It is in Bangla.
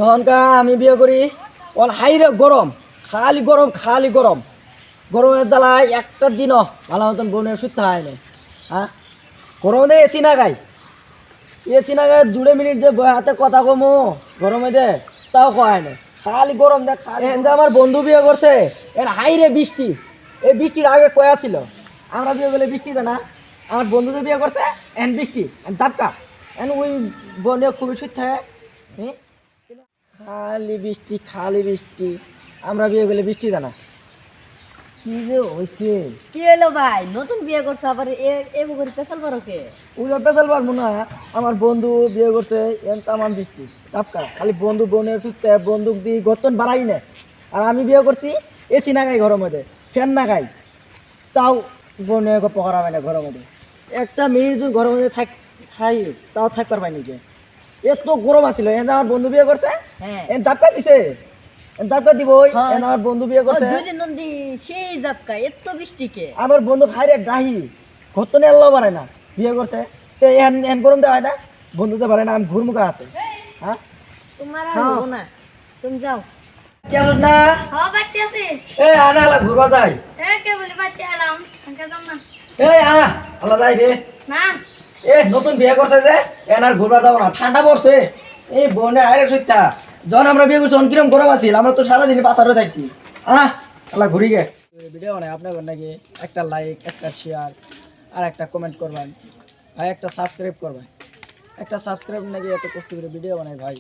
যখনকা আমি বিয়ে করি অন হাইরে গরম, খালি গরম খালি গরম, গরমের জ্বালায় একটা দিনও ভালো মতন বোনের সুস্থ হয় না। হ্যাঁ, গরমে দিয়ে এসি না গাই, এসি না গায়ে 2 মিনিট যে হাতে কথা কমো গরমে দে তাও খাওয়ায় না, খালি গরম দেখ। এখন যে আমার বন্ধু বিয়ে করছে এর হাইরে বৃষ্টি, এই বৃষ্টির আগে কয়া ছিল আমরা বিয়ে করলে বৃষ্টি দেয় না। আমার বন্ধু যে বিয়ে করছে এন বৃষ্টি এন ধাপকা এন ওই বনে খুবই সুস্থ থাকে। হ্যাঁ, খালি বৃষ্টি খালি বৃষ্টি, আমরা বিয়ে করলে বৃষ্টি দেয় না। কি যে হয়েছে, কি হলো ভাই, নতুন বিয়ে করছো আবার এ করে পেছাল পারো কে? ওগুলো পেছাল পারবো না। আমার বন্ধু বিয়ে করছে এন তামান বৃষ্টি চাপকা, খালি বন্ধু বোনের সুস্থে বন্দুক দিয়ে গতন বাড়াই না। আর আমি বিয়ে করছি এসি না গাই ঘরের মধ্যে, ফ্যান না গাই, তাও বনে পকড়া হয় না ঘরের মধ্যে। একটা মিনিট যদি ঘরের মধ্যে থাই তাও থাকতে পারবাই নিজে, এত গরম আছিল। এন আমার বন্ধু বিয়ে করছে হ্যাঁ এন ধাক্কা দিছে, এন ধাক্কা দিব। এন আমার বন্ধু বিয়ে করছে, দুই দিন নন্দী সেই জাপকা এত বৃষ্টি কে? আমার বন্ধু খাইরে ডাহি ঘটনে আল্লাহ পারে না, বিয়ে করছে তো এন এন গরম দেওয়া হয় না, বন্ধুতে পারে না। আমি ঘুরমুখা হাতে। হ্যাঁ, তোমার আর হবো না, তুমি যাও। কেন না হ্যাঁ বাড়তে আছে। এ আনা আলা ঘুরবা যাই, এ কে বলি বাড়তে এলাম, আঙ্কা যাম না। এ আলা যাই রে। না এ নতুন বিয়ে করছে যে এন আর ঘুরবা যাবো না, ঠান্ডা পড়ছে। এই বনে আরে সুইটা যখন আমরা বিয়ে করছি কিরম গরম আছিল, আমরা তো সারাদিন পাথরে থাকছি। আলা ঘুরি গে ভিডিও বানাই আপনার নাকি একটা লাইক একটা শেয়ার আর একটা কমেন্ট করবেন ভাই, একটা সাবস্ক্রাইব করবেন। একটা সাবস্ক্রাইব নাকি এত কষ্ট করে ভিডিও বানাই ভাই।